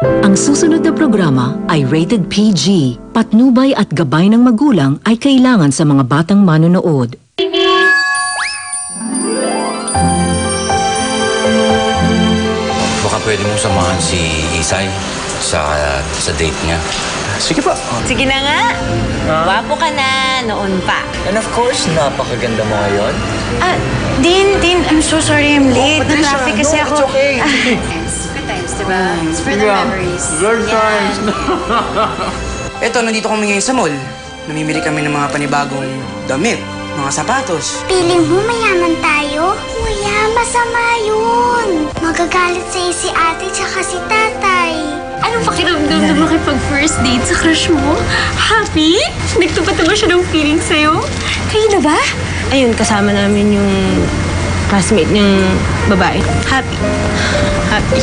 Ang susunod na programa ay rated PG. Patnubay at gabay ng magulang ay kailangan sa mga batang manonood. Baka pwede mong samahan si Isay sa date niya. Sige pa. Sige na nga. Wapo ka na noon pa. And of course, napakaganda mo ngayon. Din, I'm so sorry I'm late. Na-traffic kasi ako. It's okay. Good times, diba? It's for the memories. Good times. Eto, nandito kami ngayon sa mall. Namimili kami ng mga panibagong damit, mga sapatos. Piling mo mayaman tayo? Kuya, masama yun. Magagalit sa'yo si ate tsaka si tatay. Anong pakiramdam na makipag-first date sa crush mo? Happy? Nagtupad ba siya ng feeling sa'yo? Kayo na ba? Ayun, kasama namin yung classmate niyang babae. Happy. Happy.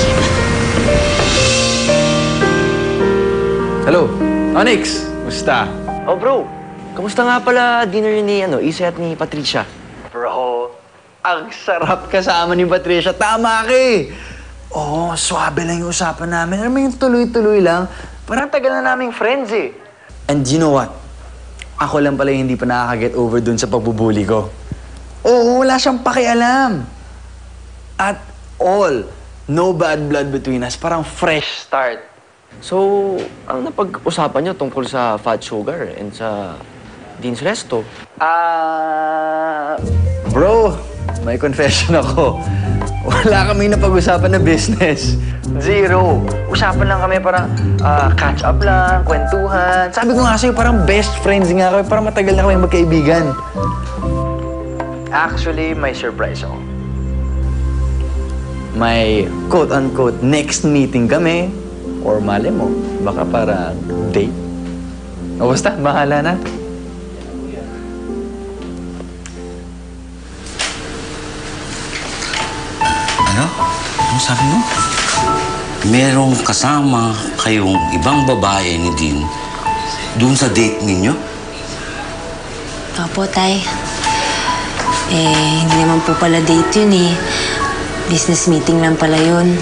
Hello, Onyx. Musta? Oh, bro. Kamusta nga pala dinner ni Isay at ni Patricia? Bro, ang sarap kasama ni Patricia. Tama ka eh. Oo, swabe lang yung usapan namin. Alam mo yung tuloy-tuloy lang. Parang tagal na naming friends eh. And you know what? Ako lang pala yung hindi pa nakaka-get over dun sa pagbubuli ko. Oo, wala siyang pakialam. At all, no bad blood between us. Parang fresh start. So, ano napag-usapan niyo tungkol sa Fat Sugar and sa Dean's Resto? Bro, may confession ako. Wala kaming napag-usapan na business. Zero. Usapan lang kami parang catch up lang, kwentuhan. Sabi ko nga sa'yo, parang best friends nga kami. Parang matagal na kami magkaibigan. Actually, may surprise ako. May quote-unquote next meeting kami. Or mali mo, baka para date. O basta, bahala na. Ano sabi mo? Merong kasama kayong ibang babae ni Dean doon sa date ninyo? Opo, Tay. Hindi naman po pala date yun eh. Business meeting lang pala yun.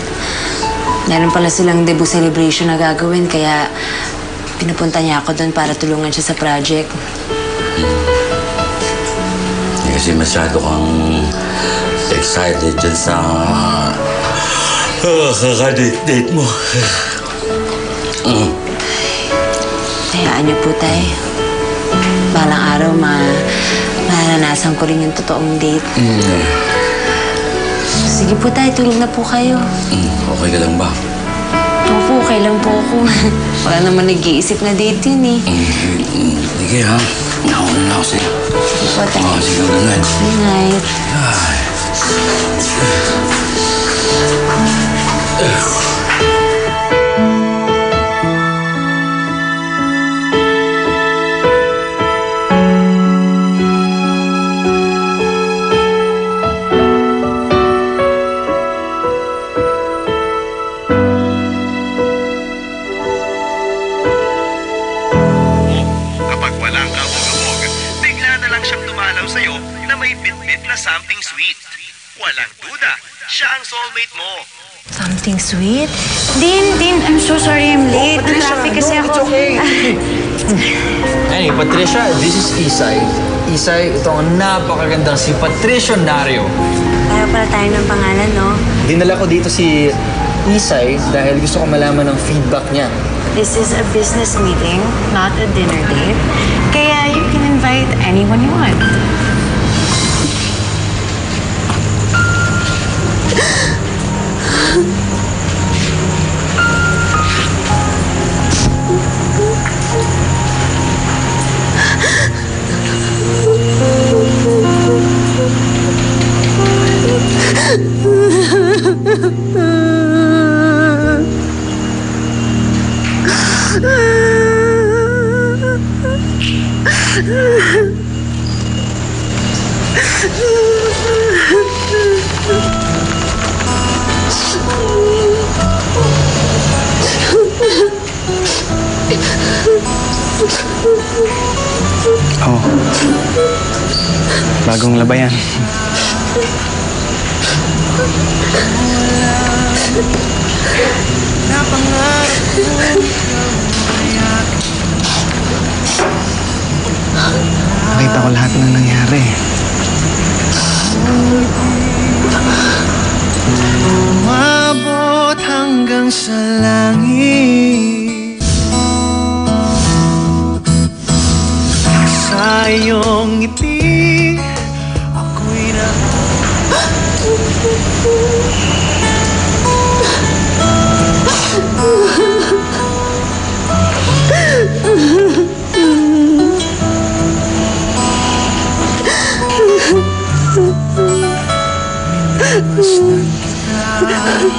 Meron pala silang debut celebration na gagawin, kaya pinupunta niya ako doon para tulungan siya sa project. Kasi masyado kang excited dyan sa kakadate-date mo. Hayaan niyo po, Tay. Balang araw, maranasan ko rin yung totoong date. Sige po, Tay. Tulog na po kayo. Okay ka lang ba? Opo, okay lang po ako. Wala naman nag-iisip na date yun eh. Sige ha. Nauna na ako sa'yo. Sige po, Tay. Sige, good night. Good night. Something sweet. Walang duda, siya ang soulmate mo. Something sweet? Din, I'm so sorry I'm late. Na-traffic kasi ako. It's okay. Hey, Patricia, this is Isay. Isay, ito ang napakagandang si Patricia Nario. Tayo pala tayo ng pangalan, no? Dinala ko dito si Isay dahil gusto ko malaman ng feedback niya. This is a business meeting, not a dinner date. Kaya you can invite anyone you want. Oh. Bagong labayan. Napangarap Nakita ko lahat ng nangyari. Umabot hanggang sa langit, sa iyong ngiti ako'y na... Minabasdan kita nang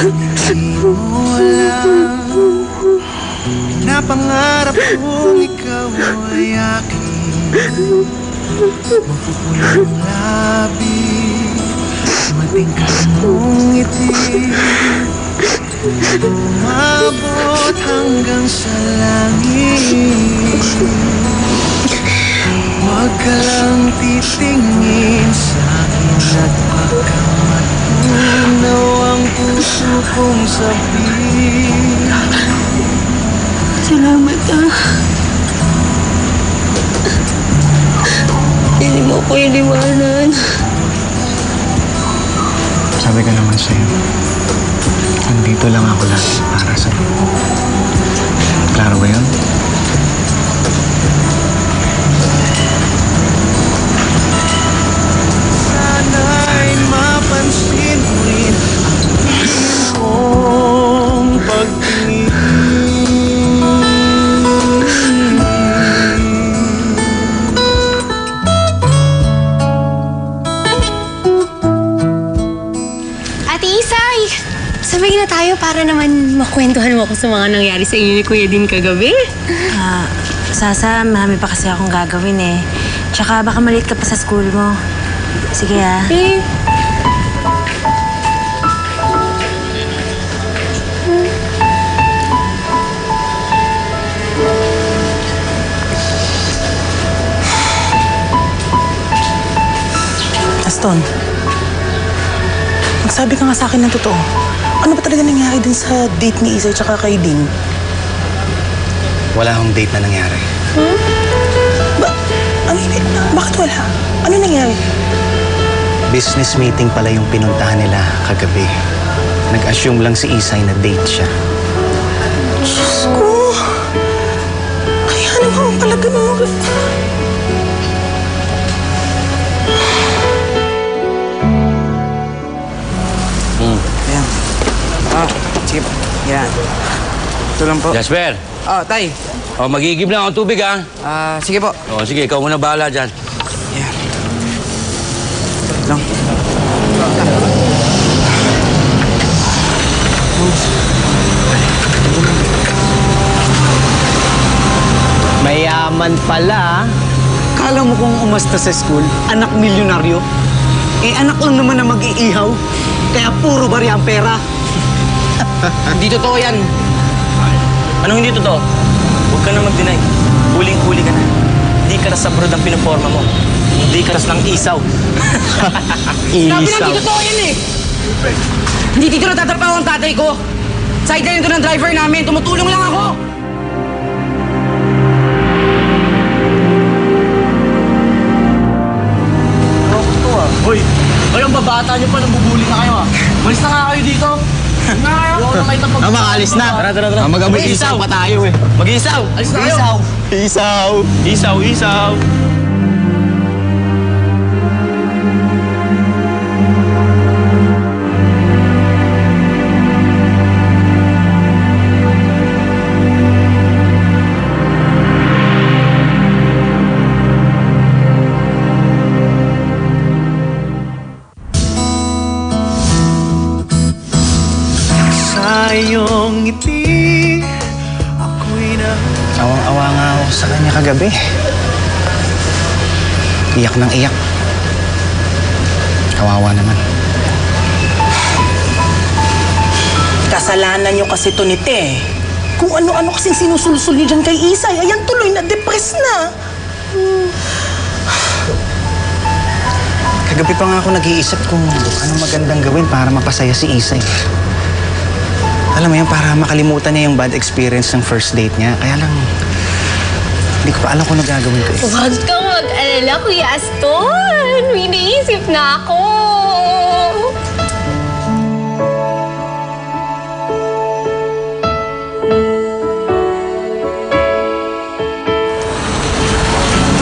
hindi mo alam. Napangarap kong ikaw ay aking mapupulang labi, matingkad mong ngiti, umabot hanggang sa langit. Huwag ka lang titingin sa akin at baka matunaw ang puso kong sabihin. Salamat Hindi mo ko iniwanan. Sabi ko naman sa'yo, nandito lang ako lagi para sa'yo. Klaro ba yun? Sana'y mapansin mo rin ang tingin kong pagtingin. Ate Isay! Sabay na tayo para naman makwentuhan mo ako sa mga nangyari sa inyo ni Kuya Din kagabi. Sasa, marami pa kasi akong gagawin eh. Tsaka baka malit ka pa sa school mo. Sige Aston, magsabi ka nga sa akin ng totoo. Ano ba talaga nangyari din sa date ni Isay tsaka kay Din? Wala akong date na nangyari. Bakit wala? Ano nangyari? Business meeting pala yung pinuntahan nila kagabi. Nag-assume lang si Isay na date siya. Diyos ko! Kaya naman pala ganun. Ayan. Sige po. Yan. Ito lang po. Jasper, Tay. magigib lang ang tubig, ha? Sige po. Sige, ikaw muna bahala dyan. Yan. Lang. Mayaman pala. Kala mo kung umasta sa school, anak milyonaryo? Eh, anak lang naman na mag-iihaw. Kaya puro barya ang pera. Hindi totoo yan. Anong hindi totoo? Huwag ka na mag-deny. Huling-huli ka na. Hindi ka na sa abroad ang pinaporma mo. Hindi ka tas ng isaw. Sabi na hindi totoo yan eh! Hindi dito natatapaw ang tatay ko. Sideline ito ng driver namin. Tumutulong lang ako. Hoy, ang babata niyo pa, nabubuli na kayo Malis na nga kayo dito. Makalis na. Tara. Mag-isaw pa tayo eh. Mag-isaw! Alis na kayo! Isaw. Sa iyong ngiti ako'y na... Awang-awa nga ako sa kanya kagabi. Iyak ng iyak. Kawawa naman. Kasalanan niyo kasi to ni Te. Kung ano-ano kasing sinusulsul niyo dyan kay Isay, ayan tuloy na depressed na. Kagabi pa nga ako nag-iisip kung ano magandang gawin para mapasaya si Isay. alam mo yun, para makalimutan niya yung bad experience ng first date niya. Kaya lang, hindi ko pa alam kung ano gagawin ko. Huwag kang mag-alala, Kuya Aston. May naisip na ako.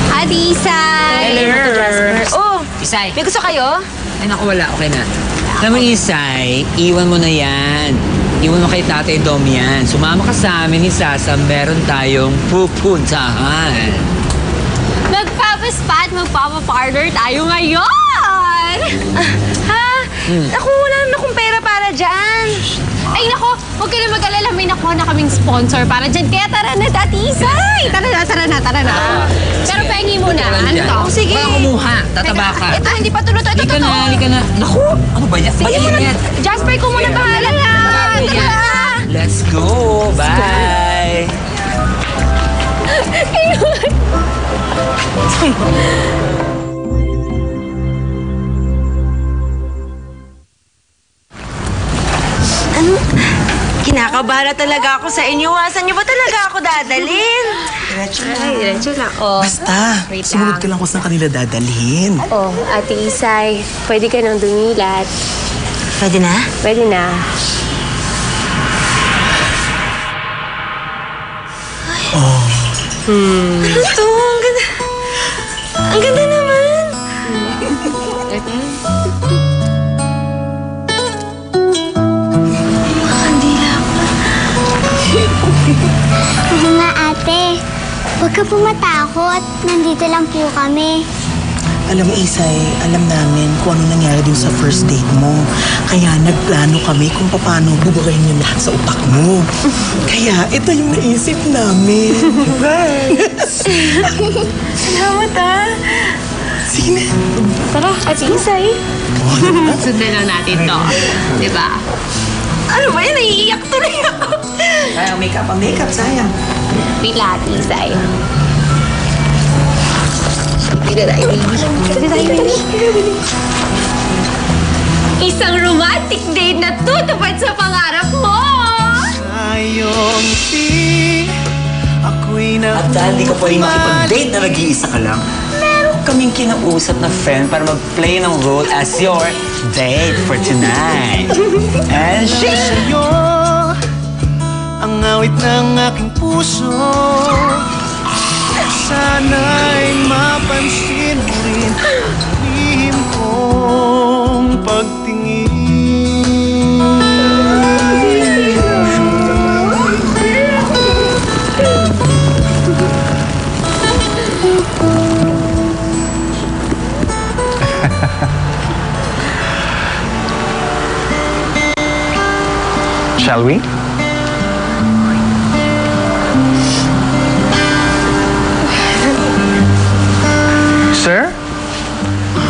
Ate Isay! Oh, Isay. may gusto kayo? Ay, naku, wala. Okay na. Alam mo, Isay, iwan mo na yan. Iwan mo kay Tatay Dom yan. Sumama ka sa amin ni Sasa, meron tayong pupuntahan. Magpapaspa at magpapaparlor tayo ngayon! Ha? Naku, wala naman akong pera para dyan. Ay, nako, huwag ka na mag-alala. May nakuha na kaming sponsor para dyan. Kaya tara na, Ate Isay! Tara na. Pero pengi muna. Ano to? Oh, sige. Walang kumuha. Tataba ka. Ito, hindi pa tulo to. Ito, totoo. Halika na. Naku, ano ba yan? Sige, Mainit. Jasper, ko muna bahala na. Tara. Let's go. Bye. Kinakabahala talaga ako sa inyo. Saan niyo ba talaga ako dadalhin? Diretso lang. Oh, Basta, wait sumunod lang. ka lang kung saan kanila dadalhin. Oh, Ate Isay, pwede ka nang dumilat. Pwede na? Pwede na. Ano to? Ang ganda. Ang ganda naman. Kandila pa. Oo nga, ate. Huwag ka po matakot. Nandito lang po kami. Alam mo, Isay, alam namin kung ano nangyari din sa first date mo. Kaya nagplano kami kung paano bubugayin yung lahat sa utak mo. Kaya ito yung naisip namin. Salamat, ha? Sige na. Tara, Ate Isay. Sundan lang natin to. Diba? Ano ba yan? Naiiyak tuloy ako. Kaya makeup, sayang. Wait lang, Ate Isay. Dito tayo, baby. Isang romantic date na tutupad sa pangarap mo! Ayong ngiti, ako'y At dahil di ka pwede makipag-date na nag-iisa ka lang, meron kaming kinausap na friend para mag-play ng role as your date for tonight. And she... sa'yo ang awit ng aking puso. Sana'y mapansin mo rin lihim kong Shall we? Sir?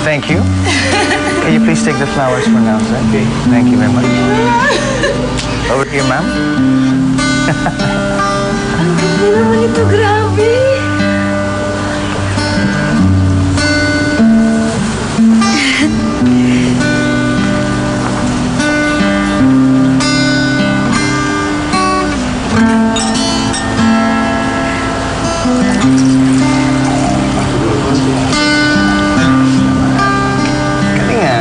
Thank you. Can you please take the flowers for now, sir? Okay. Thank you very much. Over here, ma'am. Ang ganda naman ito, grabe. Galing nga.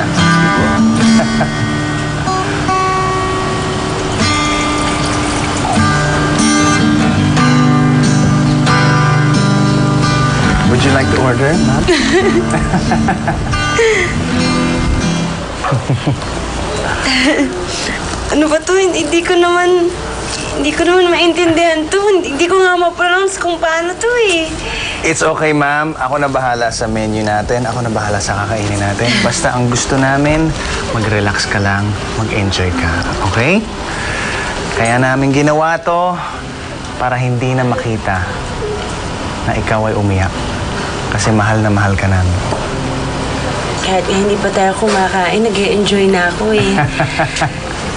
Would you like to order, ma'am? Ano ba to? Hindi ko naman maintindihan to. Hindi ko nga ma-pronounce kung paano to eh. It's okay, ma'am. Ako na bahala sa menu natin. Ako na bahala sa kakainin natin. Basta ang gusto namin, mag-relax ka lang, mag-enjoy ka. Okay? Kaya namin ginawa to para hindi na makita na ikaw ay umiyak. Kasi mahal na mahal ka namin. Kahit hindi pa tayo kumakain, nag-e-enjoy na ako eh.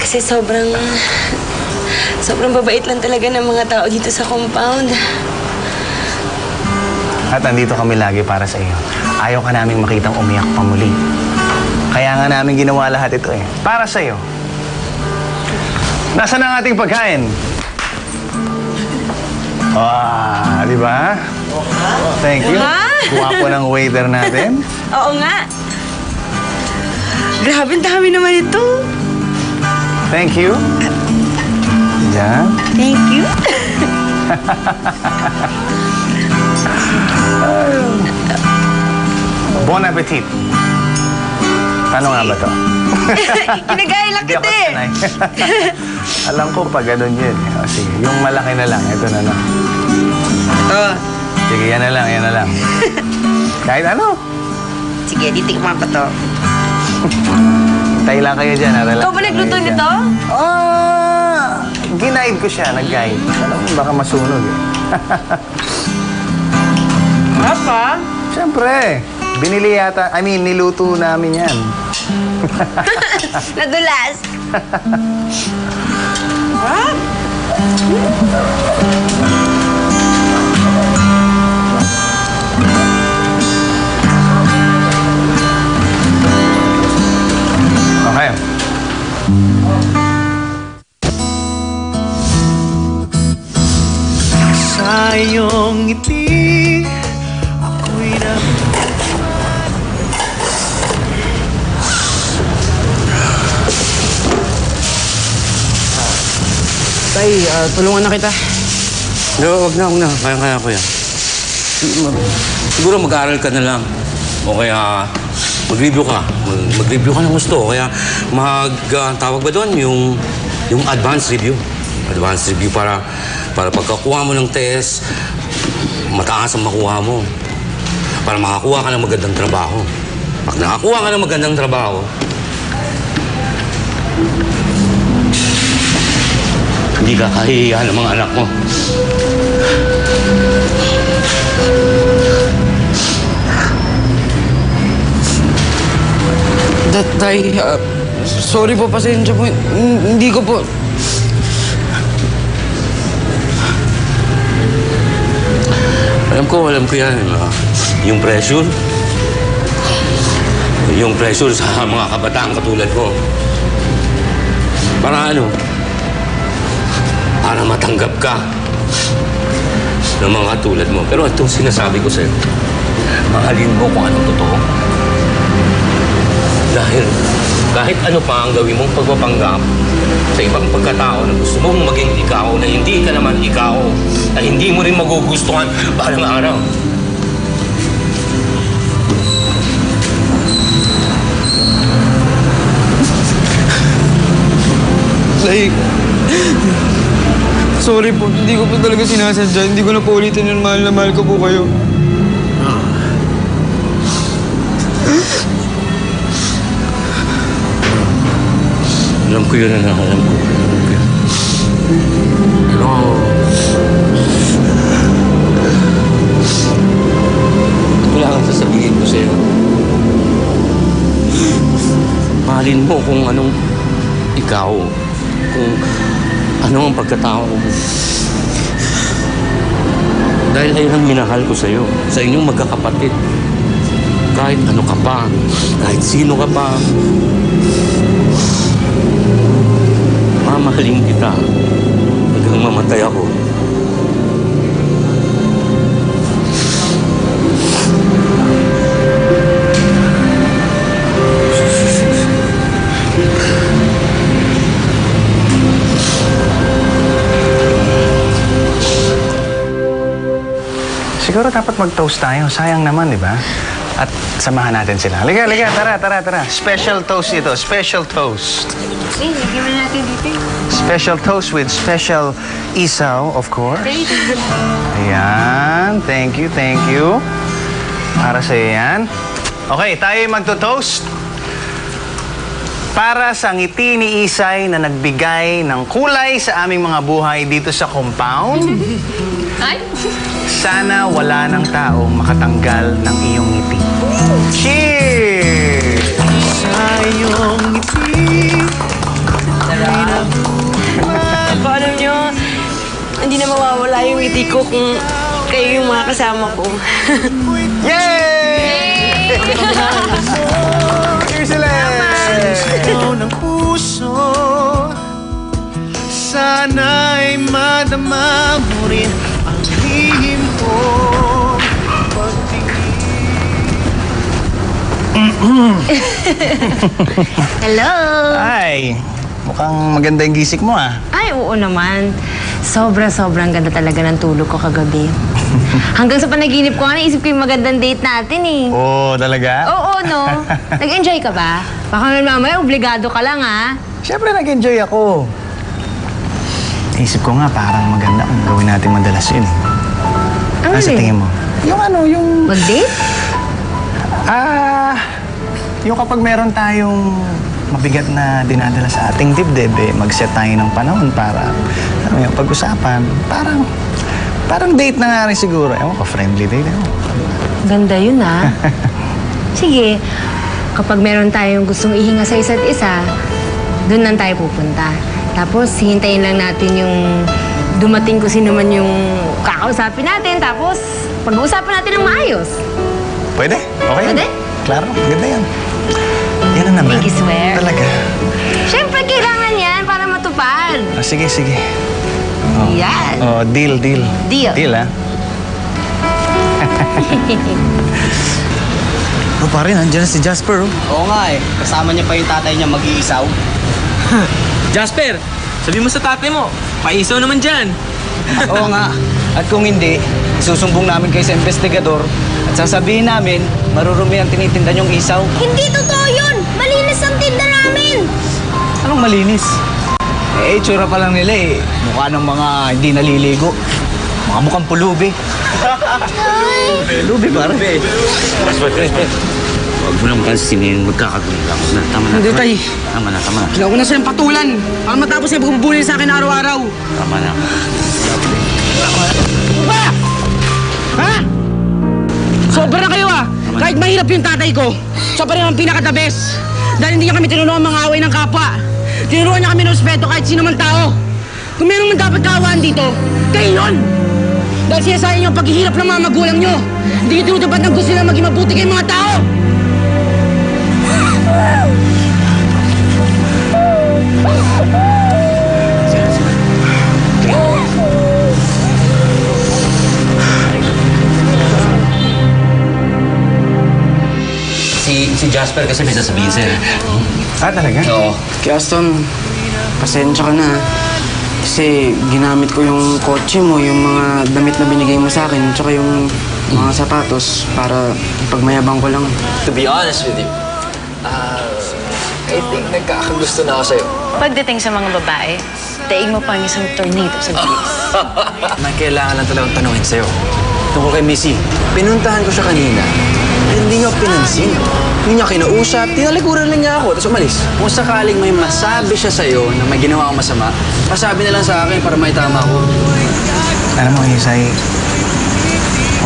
Kasi sobrang babait lang talaga ng mga tao dito sa compound. At nandito kami lagi para sa iyo. Ayaw ka naming makitang umiyak pa muli. Kaya nga namin ginawa lahat ito eh. Para sa iyo. Nasaan ang ating pagkain? Di ba? Thank you. Guwapo ng waiter natin. Oo nga. Grabe, ang dami naman ito. Thank you. Yan. Thank you. Bon appetit. Ano nga ba to? Kinagaya lang Hindi ako kita sanay. Alam ko pa ganun yun. O, sige, yung malaki na lang. Ito na lang. Ito. Sige, yan na lang, yan na lang. Kahit ano. Sige, titikman ko to. Tayo lang kayo dyan. Ikaw ba nagluto nito? Ginaid ko siya, nag-guide. Alam mo, baka masunog eh. Papa? Siyempre. Binili yata, niluto namin yan. Nadulas. Okay. Sa iyong ngiti, ako'y Tay, tulungan na kita. No, wag na. Kaya ko yan. Siguro mag-aaral ka na lang. O kaya mag-review ka. Mag-review ka ng gusto. O kaya tawag ba doon? Yung advanced review. Advanced review para pagkakuha mo ng test, mataas ang makuha mo. Para makakuha ka ng magandang trabaho. Pag nakakuha ka ng magandang trabaho, hindi ka kahihiyan ng mga anak mo. Tay, sorry po, pasensya po. Hindi ko po... Alam ko yan. Yung pressure sa mga kabataan katulad ko. Para matanggap ka ng mga katulad mo. Pero itong sinasabi ko sa'yo, mahalin mo kung anong totoo. Dahil kahit ano pa ang gawin mong pagpapanggap sa ibang pagkatao na gusto mong maging ikaw, na hindi ka naman ikaw, na hindi mo rin magugustuhan balang araw. Tay, sorry po. Hindi ko po talaga sinasadya. Hindi ko na po ulitin yun. Mahal na mahal ko po kayo. Alam ko yun, anak. Alam ko. Pero... wala kang sasabihin ko sa'yo. Mahalin mo kung anong ikaw. Kung ano ang pagkatao mo. Dahil ayun ang minahal ko sa'yo. Sa inyong magkakapatid. Kahit ano ka pa. Kahit sino ka pa. Mamahalin kita hanggang mamatay ako. Siguro dapat mag-toast tayo. Sayang naman, di ba? At samahan natin sila. Halika. Tara. Special toast ito. Special toast. Lagyan mo natin dito. Special toast with special isaw, of course. Ayan. Thank you. Para sa'yo yan. Okay, tayo magto-toast. Para sa ngiti ni Isay na nagbigay ng kulay sa aming mga buhay dito sa compound. Ay! Sana wala ng taong makatanggal ng iyong ngiti. Cheers! Sa iyong ngiti. Alam nyo, hindi na mawawala yung ngiti ko kung kayo yung mga kasama ko. Yay! Cheers sila! Sayaw ng puso sana'y madama mo rin ang lihim ko. Hello! Ay, mukhang maganda yung gisik mo ah. Ay, oo naman. Sobrang ganda talaga ng tulog ko kagabi. Hanggang sa panaginip ko, naisip ko yung magandang date natin eh. Oo, talaga? Oo, no? Nag-enjoy ka ba? Baka naman mamaya, obligado ka lang, ha? Siyempre, nag-enjoy ako. Isip ko nga, parang maganda kung gawin natin madalas yun eh. Ano sa tingin mo? Yung Mag-date? Yung kapag meron tayong mabigat na dinadala sa ating dibdib, mag-set tayo ng panahon para pag-usapan. Parang date na nga rin siguro. Ewan ko, friendly date. Ganda yun, ha? Sige, kapag meron tayong gustong ihinga sa isa't isa, doon lang tayo pupunta. Tapos, hintayin lang natin yung dumating kung sino man yung kakausapin natin. Tapos, pag-uusapan natin ng maayos. Pwede? Okay. Pwede? Klaro, ganda yan. Yan na naman. Pinky swear. Talaga. Siyempre, kailangan yan para matupad. Sige. Yan. Deal. Deal. Deal, ha? Pare, nandiyan na si Jasper, oh. Oo nga eh. Kasama niya pa yung tatay niya mag-iisaw. Jasper, sabi mo sa tatay mo, paisaw naman dyan. Oo nga. At kung hindi, susumbong namin kayo sa investigador at sasabihin namin, marurumi ang tinitinda niyong isaw. Hindi totoo yun! Malinis ang tinda namin! Anong malinis? Itsura pa lang nila eh. Mukha ng mga hindi naliligo. Mga mukhang pulubi. Pulubi, pare. Huwag mo naman pansinin, magkakagulo lang. Tama na. Hindi, tay. Tama na. Kailangan ko na silang patulan para matapos niya pagbubulin sa akin araw-araw. Tama na. Ba! Ha? Sobra na kayo ah! Kahit mahirap yung tatay ko, siya pa rin ang pinaka-the best. Dahil hindi niya kami tinuruan mga away ng kapwa. Tinuruan niya kami ng respeto kahit sino man tao. Kung meron man dapat kaawaan dito, kayo yun! Dahil sinasayang niyo ang paghihirap ng mga magulang niyo. Hindi niyo tinutupad ng gusto nila maging mabuti kayong mga tao. Si Jasper kasi may sasabihin sa'yo. Talaga? Oo. Kaya Aston, pasensya ka na. Kasi ginamit ko yung kotse mo, yung mga damit na binigay mo sa akin, tsaka yung mga sapatos para pagmayabang ko lang. To be honest with you, I think nagkakagusto na ako sa'yo. Pagdating sa mga babae, daig mo pang isang tornado sa bilis. May kailangan lang talagang tanungin sa'yo. Tungkol kay Missy, pinuntahan ko siya kanina. Hindi niya pinansin. Hindi niya kinausap, tinalikuran lang niya ako, tapos umalis. Kung sakaling may masabi siya sa'yo na may ginawa akong masama, pasabi na lang sa akin para may tama ko. Alam mo, Isay,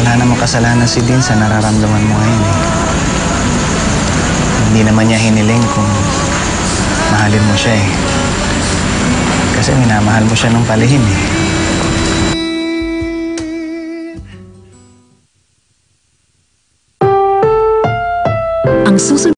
wala namang kasalanan si Dean sa nararamdaman mo ngayon eh. Hindi naman niya hiniling kung mahalin mo siya eh. Kasi minamahal mo siya nung palihim eh. Ang susunod